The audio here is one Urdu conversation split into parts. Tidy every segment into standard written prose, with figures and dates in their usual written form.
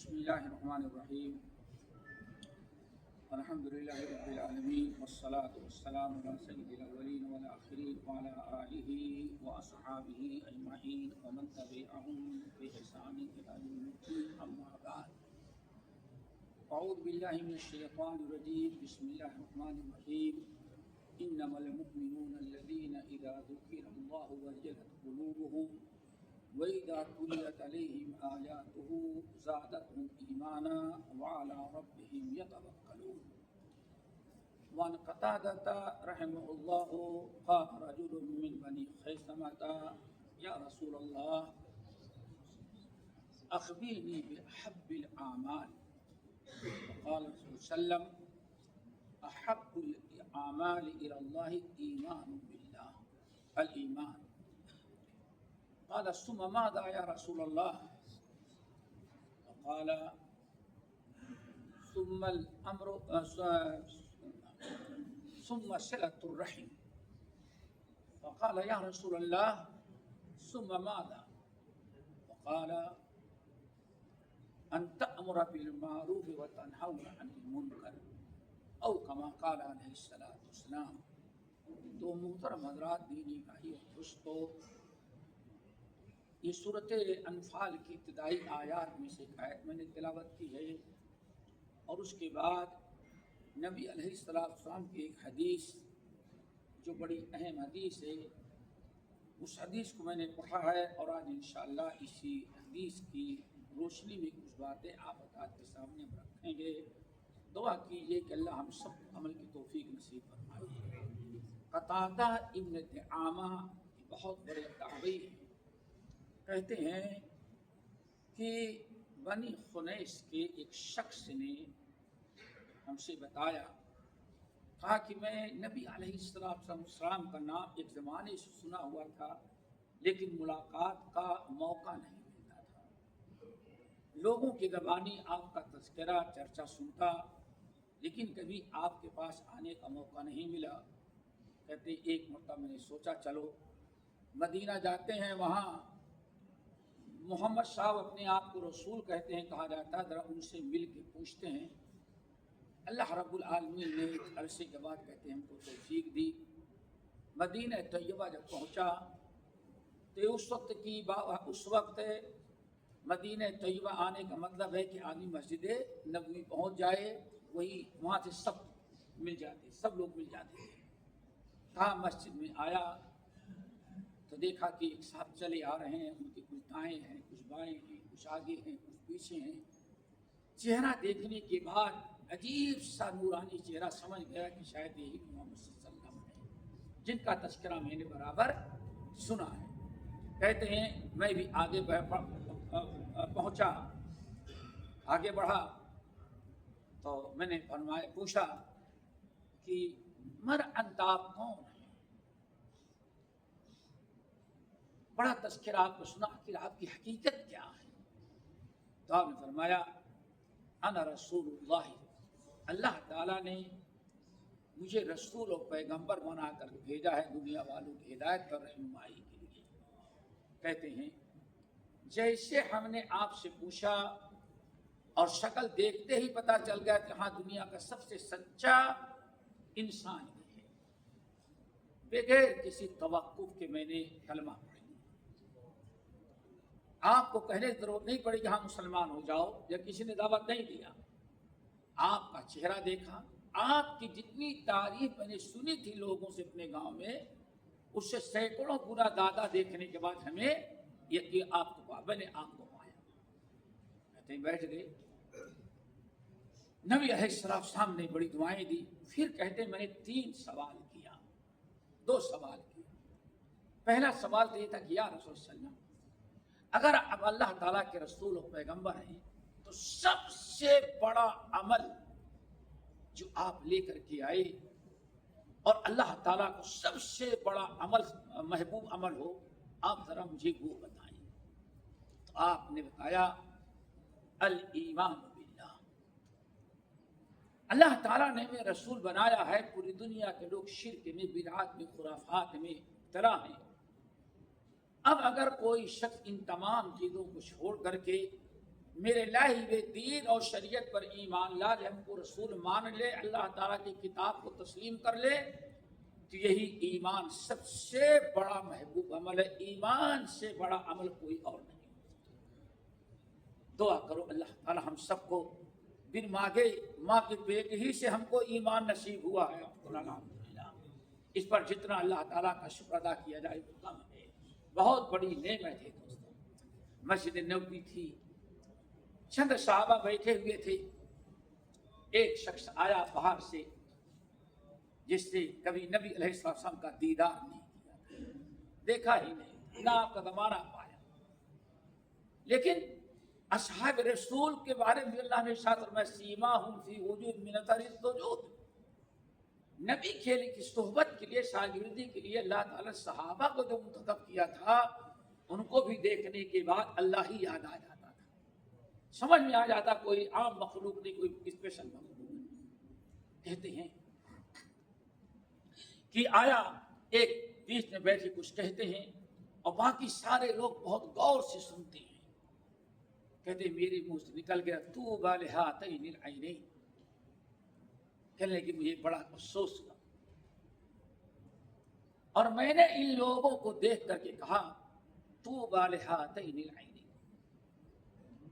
بسم اللہ الرحمن الرحیم الحمد للہ رب العالمین والصلاة والسلام علی سید الاولین والآخرین وعلی آلہ واصحابہ اجمعین ومن تبعہم بإحسان الی یوم الدین اما بعد اعوذ باللہ من الشیطان الرجیم بسم اللہ الرحمن الرحیم انما المؤمنون الذین اذا ذکر اللہ وجلت قلوبهم وَإِذَا تُلِيَتْ عَلَيْهِمْ آيَاتُهُ زَادَتْهُمْ إِيمَانًا وَعَلَىٰ رَبِّهِمْ يَتَوَكَّلُونَ وعن قتادة رحمه الله قال رجل من بني خيثمة يا رسول الله أخبرني بأحب الأعمال فقال رسول الله صلى الله عليه وسلم أحب الأعمال إلى الله إيمان بالله الإيمان قال ثم ماذا يا رسول الله قال ثم الأمر ثم صلة الرحم فقال يا رسول الله ثم ماذا فقال أن تأمر بالمعروف وتنهى عن المنكر أو كما قال عليه الصلاة والسلام. تو محترم حضرات دینی بھائی اور دوستو، یہ صورت انفال کی ابتدائی آیات میں سے ایک آیت میں نے تلاوت کی ہے، اور اس کے بعد نبی علیہ السلام کی ایک حدیث جو بڑی اہم حدیث ہے، اس حدیث کو میں نے پڑھا ہے، اور آج انشاءاللہ اسی حدیث کی روشنی میں کچھ باتیں آپ حضرات کے سامنے رکھیں گے. دعا کیجیے کہ اللہ ہم سب کو عمل کی توفیق نصیب فرمائے. قتادہ ابن دعامہ بہت بڑے تابعی ہیں. کہتے ہیں کہ بنی خنیس کے ایک شخص نے ہم سے بتایا، کہا کہ میں نبی علیہ السلام کا نام ایک زمانے سے سنا ہوا تھا، لیکن ملاقات کا موقع نہیں ملتا تھا. لوگوں کی زبانی آپ کا تذکرہ چرچا سنتا، لیکن کبھی آپ کے پاس آنے کا موقع نہیں ملا. کہتے ایک مرتبہ میں نے سوچا چلو مدینہ جاتے ہیں، وہاں محمد صاحب اپنے آپ کو رسول کہتے ہیں کہا جاتا ہے، ذرا ان سے مل کے پوچھتے ہیں. اللہ رب العالمین نے عرصے کے بعد کہتے ہیں ہم کو توفیق دی. مدینہ طیبہ جب پہنچا تو اس وقت مدینہ طیبہ آنے کا مطلب ہے کہ آدمی مسجد نبوی پہنچ جائے، وہاں سے سب مل جاتے، سب لوگ مل جاتے ہیں. کہاں مسجد میں آیا تو دیکھا کہ ایک صاحب چلے آ رہے ہیں، ان کے کچھ دائیں ہیں، کچھ بائیں ہیں، کچھ آگے ہیں، کچھ پیچھے ہیں. چہرہ دیکھنے کے بعد عجیب سا نورانی چہرہ، سمجھ گیا کہ شاید یہی محمد صلی اللہ علیہ وسلم ہے جن کا تذکرہ میں نے برابر سنا ہے. کہتے ہیں میں بھی آگے پہنچا، آگے بڑھا تو میں نے پوچھا کہ من انت، آپ کون ہیں؟ بڑا تذکرہ آپ کو سنا کہ آپ کی حقیقت کیا ہے. تو آپ نے فرمایا انا رسول اللہ، اللہ تعالیٰ نے مجھے رسول اور پیغمبر بنا کر بھیجا ہے دنیا والوں کی ہدایت اور رہنمائی کے لیے. کہتے ہیں جیسے ہم نے آپ سے پوچھا اور شکل دیکھتے ہی پتہ چل گیا کہ ہاں دنیا کا سب سے سچا انسان یہ ہے، بغیر کسی توقف کے میں نے کلمہ پڑھی. آپ کو کہنے کی ضرورت نہیں پڑی کہ ہاں مسلمان ہو جاؤ، یا کسی نے دعوت نہیں دیا. آپ کا چہرہ دیکھا، آپ کی جتنی تعریف میں نے سنی تھی لوگوں سے اپنے گاؤں میں، اس سے سینکڑوں گنا زیادہ دیکھنے کے بعد ہمیں یہ آپ کو میں نے آپ کو پایا. کہتے ہیں بیٹھ گئے. نبی علیہ السلام نے بڑی دعائیں دی. پھر کہتے ہیں میں نے 3 سوال کیا، 2 سوال کیا. پہلا سوال تو یہ تھا کہ یا رسول اللہ، اگر اب اللہ تعالیٰ کے رسول و پیغمبر ہیں تو سب سے بڑا عمل جو آپ لے کر کے آئے اور اللہ تعالیٰ کو سب سے بڑا عمل محبوب عمل ہو، آپ ذرا مجھے وہ بتائیں. تو آپ نے بتایا الایمان باللہ. اللہ تعالیٰ نے ہمیں رسول بنایا ہے. پوری دنیا کے لوگ شرک میں، بدعات میں، خرافات میں مبتلا ہیں. اب اگر کوئی شخص ان تمام چیزوں کو چھوڑ کر کے میرے لائے ہوئے دین اور شریعت پر ایمان لا لے، ہم کو رسول مان لے، اللہ تعالیٰ کی کتاب کو تسلیم کر لے، تو یہی ایمان سب سے بڑا محبوب عمل ہے۔ ایمان سے بڑا عمل کوئی اور نہیں۔ دعا کرو اللہ تعالیٰ ہم سب کو بن مانگے ماں کے پیٹ ہی سے ہم کو ایمان نصیب ہوا ہے، الحمدللہ۔ اس پر جتنا اللہ تعالیٰ کا شکر ادا کیا جائے وہ کم ہے، بہت بڑی نعمت ہے دوستوں۔ مسجد نبوی تھی، چند صحابہ بیٹھے ہوئے تھے، ایک شخص آیا باہر سے جس نے کبھی نبی علیہ السلام کا دیدار نہیں کیا، دیکھا ہی نہیں، نہ آپ کا زمانہ پایا، لیکن اصحاب رسول کے بارے میں اللہ نے ارشاد فرمایا سیماہم فی وجوہہم من اثر السجود۔ نبی کی صحبت کے لیے، شاگردی کے لیے اللہ تعالیٰ صحابہ کو جو منتخب کیا تھا، ان کو بھی دیکھنے کے بعد اللہ ہی یاد آ جاتا تھا، سمجھ میں آ جاتا کوئی عام مخلوق نہیں، کوئی اسپیشل مخلوق نہیں۔ کہتے ہیں کہ آیا ایک بیچ میں بیٹھے کچھ کہتے ہیں اور باقی سارے لوگ بہت غور سے سنتے ہیں۔ کہتے میرے منہ سے نکل گیا طوبی لہاتین العینین، کہنے کہ مجھے بڑا افسوس ہوا اور میں نے ان لوگوں کو دیکھ کر کے کہا طوبی لہاتین العینین،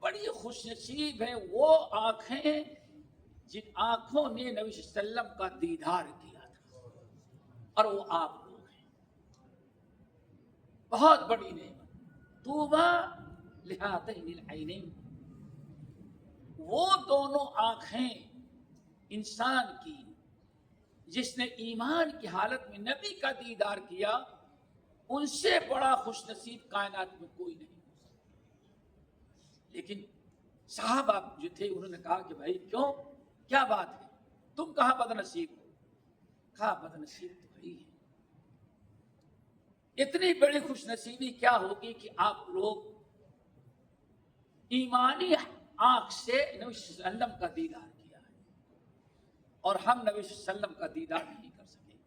بڑی خوش نصیب ہیں وہ آنکھیں جن آنکھوں نے نبی صلی اللہ علیہ وسلم کا دیدار کیا تھا، اور وہ آپ لوگ ہیں۔ بہت بڑی نعمت، طوبی لہاتین العینین، وہ دونوں آنکھیں انسان کی جس نے ایمان کی حالت میں نبی کا دیدار کیا، ان سے بڑا خوش نصیب کائنات میں کوئی نہیں ہو سکتا۔ لیکن صحابہ جو تھے انہوں نے کہا کہ بھائی کیوں، کیا بات ہے، تم کہاں بد نصیب ہو؟ کہا بد نصیب تو وہی ہے، اتنی بڑی خوش نصیبی کیا ہوگی کہ آپ لوگ ایمانی آنکھ سے نبی صلی اللہ علیہ وسلم کا دیدار کیا ہے اور ہم نبی صلی اللہ علیہ وسلم کا دیدار نہیں کر سکے۔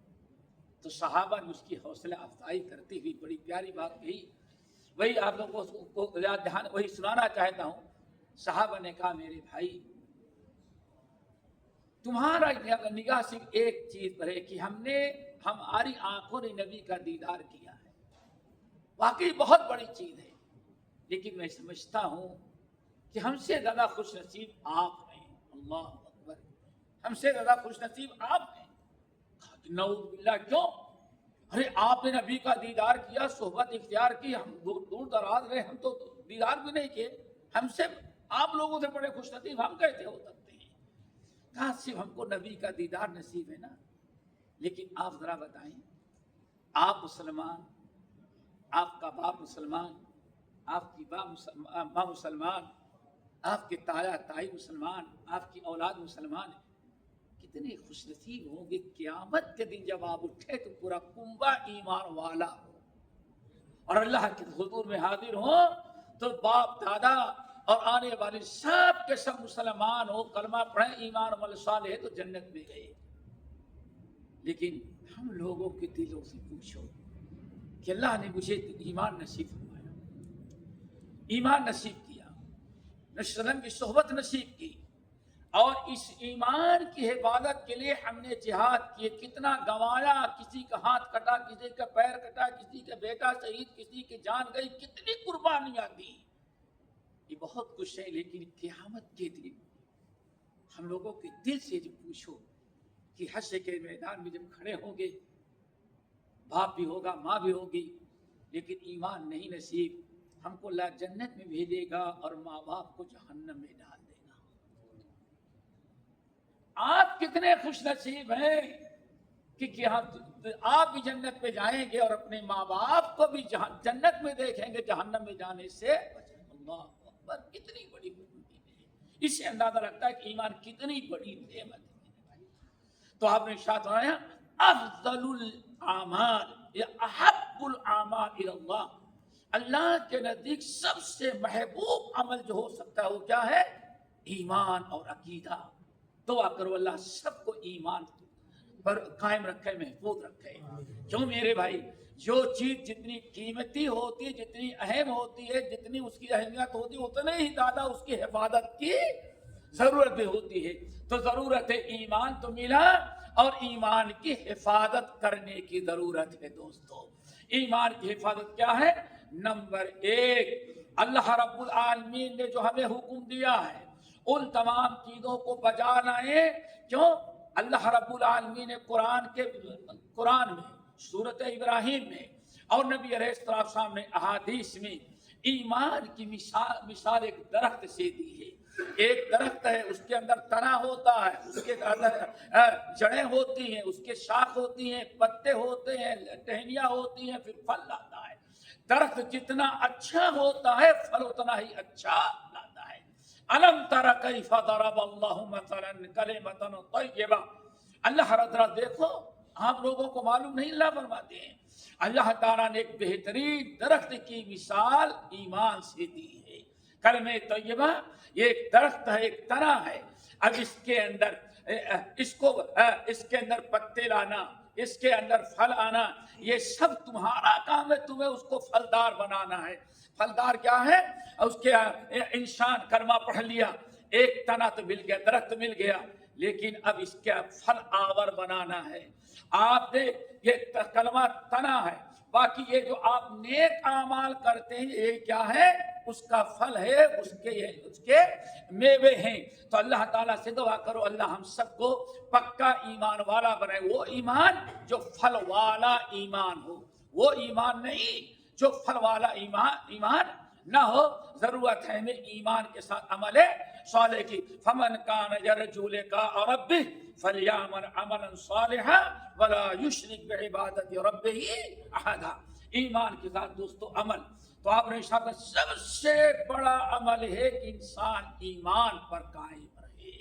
تو صحابہ نے اس کی حوصلہ افزائی کرتی ہوئی بڑی پیاری بات کہی، وہی آپ لوگوں کو دھیان وہی سنانا چاہتا ہوں۔ صحابہ نے کہا میرے بھائی تمہارا نگاہ صرف ایک چیز پر ہے کہ ہماری آنکھوں نے نبی کا دیدار کیا ہے، واقعی بہت بڑی چیز ہے، لیکن میں سمجھتا ہوں کہ ہم سے زیادہ خوش نصیب آپ ہیں۔ اللہ اکبر، ہم سے زیادہ خوش نصیب آپ ہیں۔ نعوذ باللہ، کیوں؟ ارے آپ نے نبی کا دیدار کیا، صحبت اختیار کی، ہم دور دراز رہے، ہم تو دیدار بھی نہیں کیے، ہم سے آپ لوگوں سے بڑے خوش نصیب ہم کیسے ہو سکتے ہیں؟ کہاں صرف ہم کو نبی کا دیدار نصیب ہے نا، لیکن آپ ذرا بتائیں، آپ مسلمان، آپ کا باپ مسلمان، آپ کی ماں مسلمان، آپ کے تایا تائی مسلمان، آپ کی اولاد مسلمان، کتنے خوش نصیب ہوں گے قیامت کے دن جب آپ اٹھے تو پورا کنبہ ایمان والا ہو اور اللہ کے حضور میں حاضر ہو تو باپ دادا اور آنے والے سب کے سب مسلمان ہو، کلمہ پڑھیں، ایمان عمل صالح ہے تو جنت میں گئے۔ لیکن ہم لوگوں کے دلوں سے پوچھو کہ اللہ نے مجھے ایمان نصیب فرمایا، ایمان نصیب کیا، نبی صلی اللہ علیہ وسلم کی صحبت نصیب کی، اور اس ایمان کی حفاظت کے لیے ہم نے جہاد کیے، کتنا گنوایا، کسی کا ہاتھ کٹا، کسی کا پیر کٹا، کسی کا بیٹا شہید، کسی کی جان گئی، کتنی قربانیاں دی، یہ بہت کچھ ہے۔ لیکن قیامت کے دن ہم لوگوں کے دل سے جو پوچھو کہ حشر کے میدان میں جب کھڑے ہوں گے، باپ بھی ہوگا، ماں بھی ہوگی، لیکن ایمان نہیں نصیب، ہم کو اللہ جنت میں بھیجے گا اور ماں باپ کو جہنم میں ڈال دے گا۔ آپ کتنے خوش نصیب ہیں کہ آپ بھی جنت میں جائیں گے اور اپنے ماں باپ کو بھی جنت میں دیکھیں گے، جہنم میں جانے سے اللہ اکبر، کتنی بڑی خوشی ہے۔ اس سے اندازہ لگتا ہے کہ ایمان کتنی بڑی نعمت ہے۔ تو آپ نے ارشاد فرمایا افضل الاعمال یا احب الاعمال الی اللہ، اللہ کے نزدیک سب سے محبوب عمل جو ہو سکتا ہے وہ کیا ہے؟ ایمان اور عقیدہ۔ دعا کرو اللہ سب کو ایمان پر قائم رکھے، محفوظ رکھے۔ کیوں میرے بھائی، جو چیز جتنی قیمتی ہوتی ہے، جتنی اہم ہوتی ہے، جتنی اس کی اہمیت ہوتی ہے، اتنے ہی زیادہ اس کی حفاظت کی ضرورت بھی ہوتی ہے۔ تو ضرورت ہے ایمان تو ملا، اور ایمان کی حفاظت کرنے کی ضرورت ہے۔ دوستو ایمان کی حفاظت کیا ہے؟ نمبر 1، اللہ رب العالمین نے جو ہمیں حکم دیا ہے ان تمام چیزوں کو بجا لائیں۔ کیوں؟ اللہ رب العالمین نے قرآن میں سورۃ ابراہیم میں اور نبی علیہ السلام نے احادیث میں ایمان کی مثال ایک درخت سے دی ہے۔ ایک درخت ہے، اس کے اندر تنا ہوتا ہے، اس کے اندر جڑیں ہوتی ہیں، اس کے شاخ ہوتی ہیں، پتے ہوتے ہیں، ٹہنیاں ہوتی ہیں، پھر پھل لاتا ہے۔ درخت جتنا اچھا ہوتا ہے پھل اتنا ہی اچھا لاتا ہے۔ الم تر کیف ضرب اللہ مثلا کلمۃ طیبہ، اللہ حضرت دیکھو، آپ لوگوں کو معلوم نہیں، اللہ فرماتے ہیں اللہ تعالیٰ نے ایک بہترین درخت کی مثال ایمان سے دی ہے۔ کلمہ طیبہ یہ ایک درخت ہے، ایک تنا ہے۔ اب اس کے اندر پتے لانا، اس کے اندر پھل آنا، یہ سب تمہارا کام ہے، تمہیں اس کو پھلدار بنانا ہے۔ پھلدار کیا ہے؟ اس کے انسان کلمہ پڑھ لیا، ایک تنا تو مل گیا، درخت مل گیا، لیکن اب اس کے پھل آور بنانا ہے۔ آپ نے یہ کلمہ تنا ہے، باقی یہ جو آپ نیک اعمال کرتے ہیں یہ کیا ہے؟ اس کا پھل ہے، اس کے میوے ہیں۔ تو اللہ تعالیٰ سے دعا کرو اللہ ہم سب کو پکا ایمان والا بنائے، وہ ایمان جو پھل والا ایمان ہو، وہ ایمان نہیں جو پھل والا ایمان نہ ہو۔ ضرورت ہے ہمیں ایمان کے ساتھ عمل صالح کی۔ فمن کان یرجو لقاء ربہ فلیعمل عملا صالحا ولا یشرک بعبادت ربہ احدا۔ ایمان کے ساتھ دوستو عمل، تو آپ نے ارشاد سب سے بڑا عمل ہے کہ انسان ایمان پر قائم رہے۔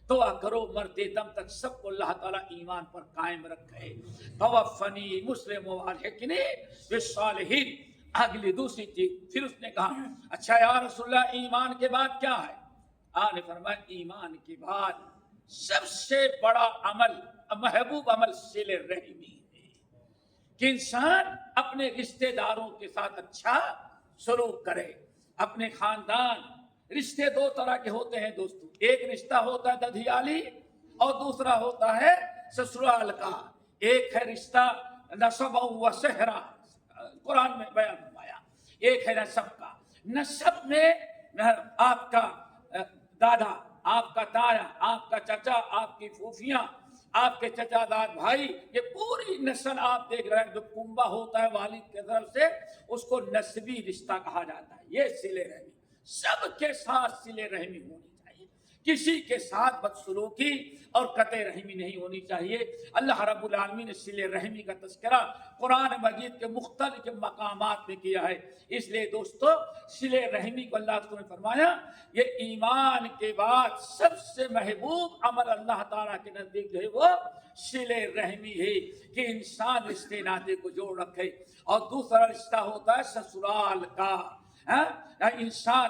دعا کرو مرتے دم تک سب کو اللہ تعالیٰ ایمان پر قائم رکھے۔ توفنی مسلم والحقنی بالصالحین۔ اگلی دوسری چیز پھر اس نے کہا اچھا یا رسول اللہ ایمان کے بعد کیا ہے؟ آپ نے فرمایا ایمان کے بعد سب سے بڑا عمل، محبوب عمل صلہ رحمی ہے، کہ انسان اپنے رشتہ داروں کے ساتھ اچھا سلوک کرے۔ اپنے خاندان، رشتے دو طرح کے ہوتے ہیں دوستو، ایک رشتہ ہوتا ہے ددھیالی اور دوسرا ہوتا ہے سسرال کا۔ ایک ہے رشتہ نسب و صہرا، قرآن میں بیان فرمایا، ایک ہے نسب کا۔ نسب میں آپ کا دادا، آپ کا تایا، آپ کا چچا، آپ کی پھوپھیاں، آپ کے چچا داد بھائی، یہ پوری نسل آپ دیکھ رہے ہیں۔ جو کنبہ ہوتا ہے والد کی طرف سے، اس کو نسبی رشتہ کہا جاتا ہے۔ یہ صلہ رحمی، سب کے ساتھ صلہ رحمی ہونی چاہیے، کسی کے ساتھ بدسلوکی اور قطع رحمی نہیں ہونی چاہیے۔ اللہ رب العالمین نے صلہ رحمی کا تذکرہ قرآن مجید کے مختلف مقامات میں کیا ہے۔ اس لیے دوستو صلہ رحمی کو اللہ تعالیٰ نے فرمایا یہ ایمان کے بعد سب سے محبوب عمل اللہ تعالیٰ کے نزدیک جو ہے وہ صلہ رحمی ہے، کہ انسان رشتے ناطے کو جوڑ رکھے۔ اور دوسرا رشتہ ہوتا ہے سسرال کا، انسان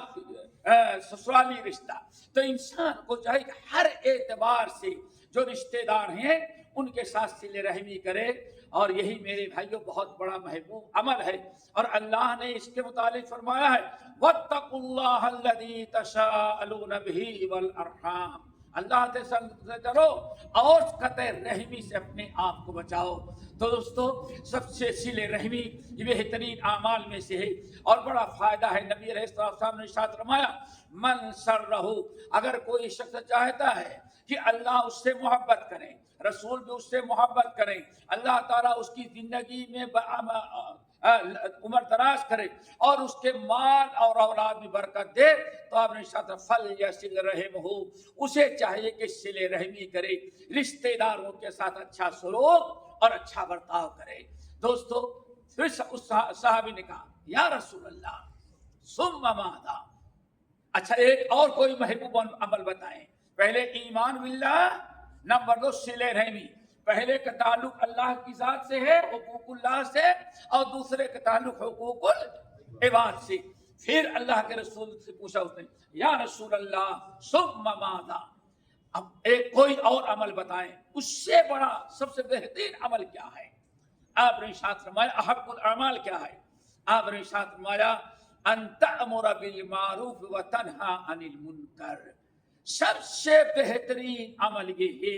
سسرالی رشتہ۔ تو انسان کو چاہیے کہ ہر اعتبار سے جو رشتہ دار ہیں ان کے ساتھ صلہ رحمی کرے، اور یہی میرے بھائیوں بہت بڑا محبوب عمل ہے۔ اور اللہ نے اس کے متعلق فرمایا ہے وَاتَّقُوا اللَّهَ الَّذِي تَسَاءَلُونَ بِهِ وَالْأَرْحَامَ، اللہ سے ڈرو اور قطع رحمی سے اپنے آپ کو بچاؤ۔ تو دوستو سب سے صلہ رحمی یہ بہترین اعمال میں سے ہے اور بڑا فائدہ ہے۔ نبی علیہ السلام نے ارشاد فرمایا من سرہ، اگر کوئی شخص چاہتا ہے کہ اللہ اس سے محبت کرے، رسول بھی اس سے محبت کریں، اللہ تعالیٰ اس کی زندگی میں عمر دراز کرے اور اس کے مال اور اولاد میں برکت دے، تو آپ نے ارشاد فلیصل رحمہ، اسے چاہیے کہ صلہ رحمی کرے، رشتہ داروں کے ساتھ اچھا سلوک اور اچھا برتاؤ کرے۔ دوستو پھر اس صحابی نے کہا یا رسول اللہ ثم ماذا، اچھا ایک اور کوئی محبوب عمل بتائیں۔ پہلے ایمان باللہ، نمبر 2 صلہ رحمی۔ پہلے کا تعلق اللہ کی ذات سے ہے، حقوق اللہ سے، اور دوسرے کا تعلق حقوق العباد سے۔ پھر اللہ کے رسول سے پوچھا اس نے یا رسول اللہ ثم ماذا، اب ایک کوئی اور عمل بتائیں اس سے بڑا سب سے بہترین عمل کیا ہے؟ آپ نے ارشاد فرمایا احب الاعمال کیا ہے؟ آپ نے ارشاد فرمایا ان تأمر بالمعروف وتنہا عن المنکر. سب سے بہترین عمل یہ ہے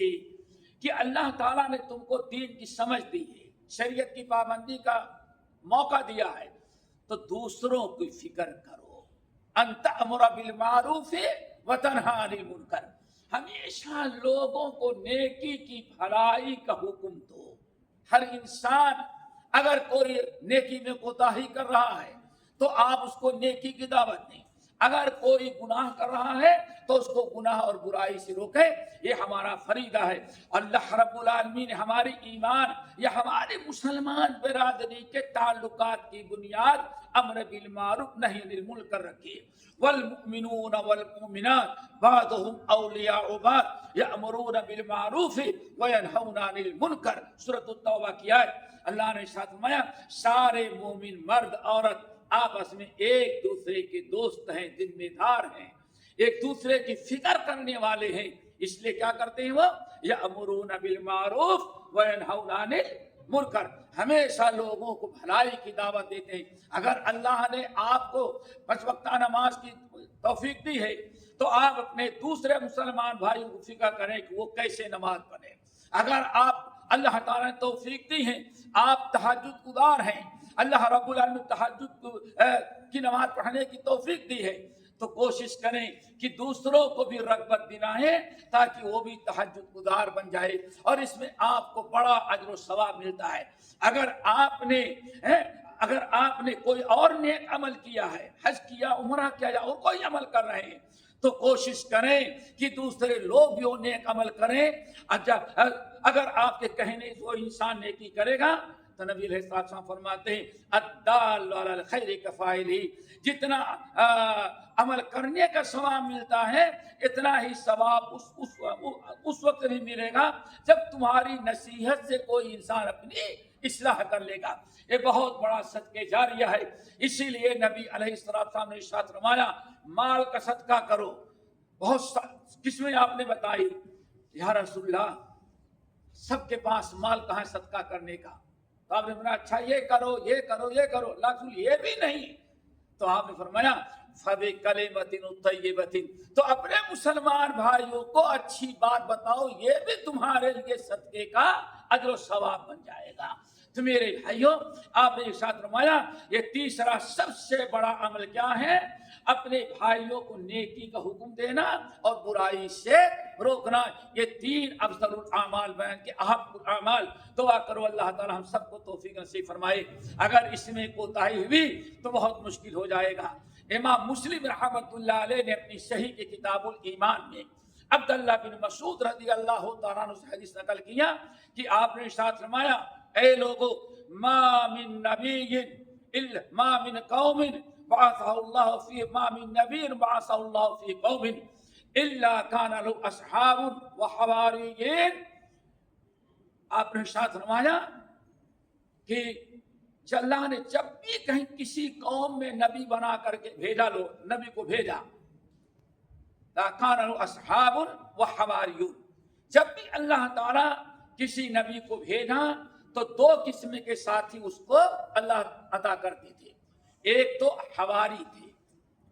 کہ اللہ تعالیٰ نے تم کو دین کی سمجھ دی ہے، شریعت کی پابندی کا موقع دیا ہے، تو دوسروں کی فکر کرو. ان تأمر بالمعروف وتنہا عن المنکر، ہمیشہ لوگوں کو نیکی کی بھلائی کا حکم دو. ہر انسان اگر کوئی نیکی میں کوتاہی کر رہا ہے تو آپ اس کو نیکی کی دعوت دیں. اگر کوئی گناہ کر رہا ہے تو اس کو گناہ اور برائی سے روکے. یہ ہمارا فریضہ ہے. اللہ رب العالمین نے ہماری ایمان یا ہمارے مسلمان برادری کے تعلقات کی بنیاد امر بالمعروف نہی عن المنکر رکھی. والمؤمنون والمؤمنات بعضهم اولیاء بعض یأمرون بالمعروف وینہون عن المنکر. سورۃ التوبہ کی آیت. اللہ نے ارشاد فرمایا سارے مومن مرد عورت آپس میں ایک دوسرے کے دوست ہیں، ذمہ دار ہیں، ایک دوسرے کی فکر کرنے والے ہیں. اس لیے کیا کرتے ہیں وہ؟ یأمرون بالمعروف وینہون عن المنکر، ہمیشہ لوگوں کو بھلائی کی دعوت دیتے ہیں. اگر اللہ نے آپ کو 5 وقتہ نماز کی توفیق دی ہے تو آپ اپنے دوسرے مسلمان بھائیوں کو فکر کریں کہ وہ کیسے نماز پڑھیں. اگر آپ اللہ تعالیٰ نے توفیق دی ہے، آپ تہجد گزار ہیں، اللہ رب العالمین تہجد کی نماز پڑھنے کی توفیق دی ہے، تو کوشش کریں کہ دوسروں کو بھی رغبت دلائیں تاکہ وہ بھی تہجد گزار بن جائے، اور اس میں آپ کو بڑا اجر و ثواب ملتا ہے. اگر آپ نے کوئی اور نیک عمل کیا ہے، حج کیا، عمرہ کیا یا اور کوئی عمل کر رہے ہیں، تو کوشش کریں کہ دوسرے لوگ بھی وہ نیک عمل کریں. اگر آپ کے کہنے سے وہ انسان نیکی کرے گا تو نبی علیہ السلام فرماتے ہیں الدال علی الخیر کفاعلہ، جتنا عمل کرنے کا ثواب ملتا ہے اتنا ہی ثواب اس وقت نہیں ملے گا جب تمہاری نصیحت سے کوئی انسان اپنی اصلاح کر لے گا. یہ بہت بڑا صدقہ جاریہ ہے. اسی لیے نبی علیہ السلام نے ارشاد فرمایا مال کا صدقہ کرو. بہت قسمیں آپ نے بتائی. یا رسول اللہ سب کے پاس مال کہاں صدقہ کرنے کا؟ تو آپ نے فرمایا اچھا یہ کرو یہ کرو یہ کرو. اللہ رسول یہ بھی نہیں. تو آپ نے فرمایا فَبِكَلِمَةٍ طَيِّبَةٍ، تو اپنے مسلمان بھائیوں کو اچھی بات بتاؤ، یہ بھی تمہارے لیے صدقے کا اجر و ثواب بن جائے گا. تو میرے بھائیوں آپ نے ارشاد فرمایا یہ تیسرا سب سے بڑا عمل کیا ہے؟ اپنے بھائیوں کو نیکی کا حکم دینا اور برائی سے روکنا. یہ 3 افضل الاعمال بیان کے احب الاعمال. دعا کرو اللہ تعالی ہم سب کو توفیق نصیب فرمائے. اگر اس میں کوتاہی ہوئی تو بہت مشکل ہو جائے گا. امام مسلم رحمۃ اللہ علیہ نے اپنی صحیح کے کتاب الایمان میں عبداللہ بن مسعود رضی اللہ تعالیٰ عنہ سے حدیث نقل کیا کہ آپ نے ارشاد فرمایا اے لوگو ما من نبی ما من قوم بعثہ اللہ فی ما من نبی بعثہ اللہ فی قوم الا کان له اصحاب وحواریین. آپ نے ارشاد فرمایا کہ اللہ نے جب بھی کہیں کسی قوم میں نبی بنا کر کے بھیجا، لو نبی کو بھیجا، کان له اصحاب وحواریون، جب بھی اللہ تعالیٰ کسی نبی کو بھیجا تو 2 قسم کے ساتھی اس کو اللہ عطا کرتے تھے. ایک تو حواری تھے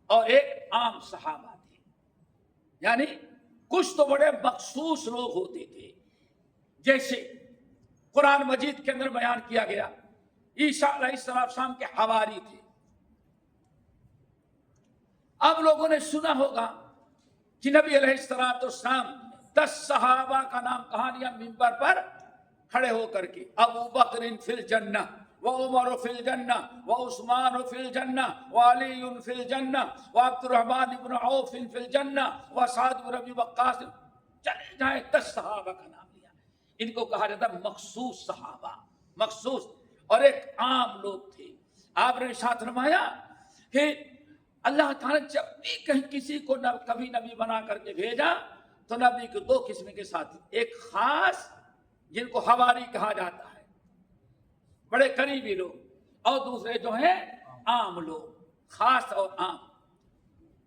اور ایک عام صحابہ تھے. یعنی کچھ تو بڑے مخصوص لوگ ہوتے تھے، جیسے قرآن مجید کے اندر بیان کیا گیا عیسیٰ علیہ السلام کے حواری تھے. اب لوگوں نے سنا ہوگا کہ نبی علیہ السلام 10 صحابہ کا نام کہاں لیا منبر پر کھڑے ہو کر کے. ابو بکر فی الجنہ وعمر فی الجنہ وعثمان فی الجنہ وعلی فی الجنہ وعبد الرحمن بن عوف فی الجنہ وسعد بن ابی وقاص. چلے جائیں 10 صحابہ کا نام لیا. ان کو کہا جاتا مخصوص صحابہ، مخصوص. اور ایک عام لوگ تھے. آپ نے ارشاد فرمایا کہ اللہ تعالیٰ جب بھی کہیں کسی کو کبھی نبی بنا کر کے بھیجا تو نبی کے 2 قسم کے ساتھی، ایک خاص جن کو حواری کہا جاتا ہے، بڑے قریبی لوگ، اور دوسرے جو ہیں عام لوگ، خاص اور عام.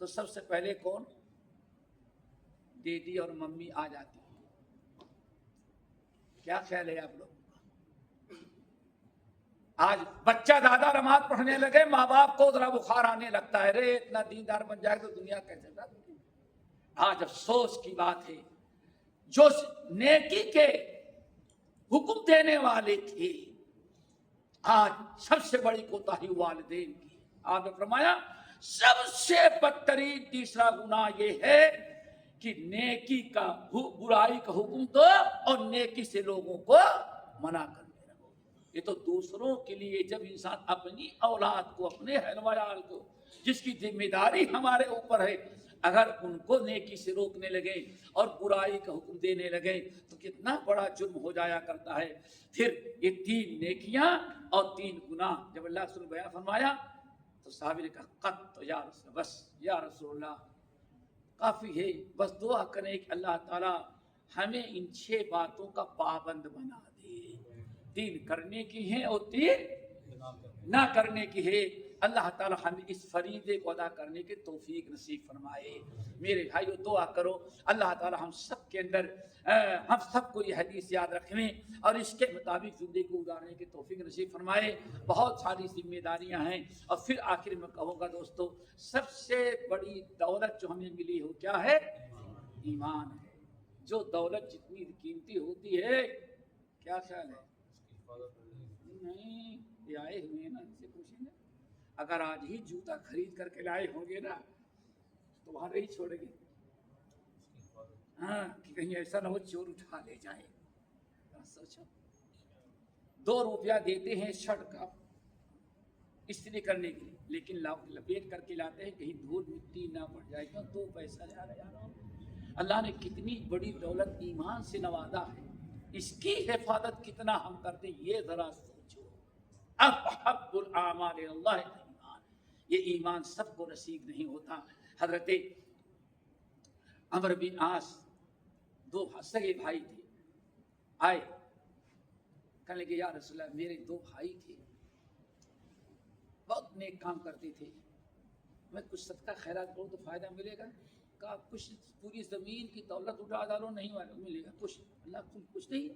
تو سب سے پہلے کون؟ دیدی اور ممی آ جاتی ہے۔ کیا خیال ہے آپ لوگ؟ آج بچہ زیادہ نماز پڑھنے لگے، ماں باپ کو ذرا بخار آنے لگتا ہے، رے اتنا دیندار بن جائے تو دنیا کیسے چلے گی؟ آج افسوس کی بات ہے، جو نیکی کے حکم دینے والے تھے، آج سب سے بڑی کوتاہی والدین کی۔ آپ نے فرمایا سب سے بدترین تیسرا گناہ یہ ہے کہ نیکی کا برائی کا حکم دو اور نیکی سے لوگوں کو منع کرنے لگو۔ یہ تو دوسروں کے لیے، جب انسان اپنی اولاد کو، اپنے اہل ویال کو، جس کی ذمہ داری ہمارے اوپر ہے، اگر ان کو نیکی سے روکنے لگے اور برائی کا حکم دینے لگے تو کتنا بڑا جرم ہو جایا کرتا ہے۔ پھر یہ 3 نیکیاں اور 3 گناہ جب اللہ رسول بیان فرمایا تو صحابی نے کہا قط یا رسول، بس یا رسول اللہ کافی ہے، بس دعا کریں کہ اللہ تعالی ہمیں ان 6 باتوں کا پابند بنا دے، 3 کرنے کی ہیں اور 3 نہ کرنے کی ہے۔ اللہ تعالی ہمیں اس فریضے کو ادا کرنے کی توفیق نصیب فرمائے۔ میرے بھائیو دعا کرو اللہ تعالی ہم سب کے اندر، ہم سب کو یہ حدیث یاد رکھنے اور اس کے مطابق زندگی کو گزارنے کی توفیق نصیب فرمائے۔ بہت ساری ذمہ داریاں ہیں، اور پھر آخر میں کہوں گا دوستو، سب سے بڑی دولت جو ہمیں ملی ہو کیا ہے؟ ایمان ہے۔ جو دولت جتنی قیمتی ہوتی ہے، کیا خیال ہے؟ نہیں، یہ آئے ہوئے ہیں نا، ان سے پوچھیں گے، اگر آج ہی جوتا خرید کر کے لائے ہوں گے نا تو تمہارے ہی چھوڑیں گے، ہاں، کہ کہیں ایسا نہ ہو چور اٹھا لے جائے۔ سوچو 2 روپیہ دیتے ہیں شرٹ کا استری کرنے کے لیے، لیکن لپیٹ کر کے لاتے ہیں کہیں دھول مٹی نہ پڑ جائے، کیوں؟ 2 پیسہ جا رہا۔ اللہ نے کتنی بڑی دولت ایمان سے نوازا ہے، اس کی حفاظت کتنا ہم کرتے ہیں یہ ذرا سوچو۔ احب الاعمال اللہ ایمان، یہ ایمان سب کو نصیب نہیں ہوتا۔ حضرت عمرو بن عاص 2 سگے بھائی تھے، آئے کہنے لگے یا رسول اللہ میرے 2 بھائی تھے، بہت نیک کام کرتے تھے، میں کچھ صدقہ خیرات کروں تو فائدہ ملے گا؟ کہا کچھ پوری زمین کی دولت اٹھا ڈالو نہیں ملے گا کچھ۔ اللہ کچھ نہیں،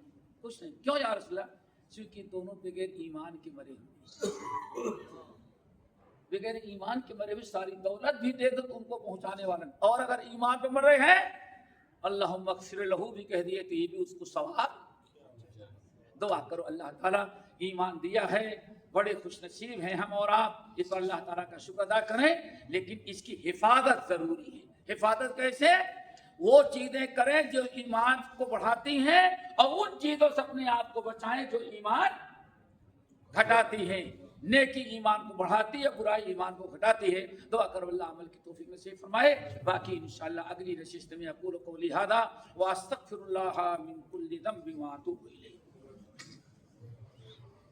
کچھ نہیں۔ کیوں یا رسول اللہ؟ کیونکہ دونوں بغیر ایمان کے مرے ہوئے، بغیر ایمان کے مرے ہوئے ساری دولت بھی دے دو تو ان کو پہنچانے والا نہیں، اور اگر ایمان پہ مر رہے ہیں اللہم اغفر لہو بھی کہہ دیے تو یہ بھی اس کو ثواب۔ دعا کرو اللہ تعالیٰ ایمان دیا ہے، بڑے خوش نصیب ہیں ہم اور آپ، اس پر اللہ تعالیٰ کا شکر ادا کریں، لیکن اس کی حفاظت ضروری ہے۔ حفاظت کیسے؟ وہ چیزیں کریں جو ایمان کو بڑھاتی ہیں، اور ان چیزوں سے اپنے آپ کو بچائیں جو ایمان گھٹاتی ہیں۔ نیکی ایمان کو بڑھاتی ہے، برائی ایمان کو گھٹاتی ہے۔ دعا کرو اللہ عمل کی توفیق نصیب فرمائے۔ باقی انشاءاللہ اگلی نشست میں اقول قولی ھذا واستغفر اللہ من کل ذنب واتوب الیہ۔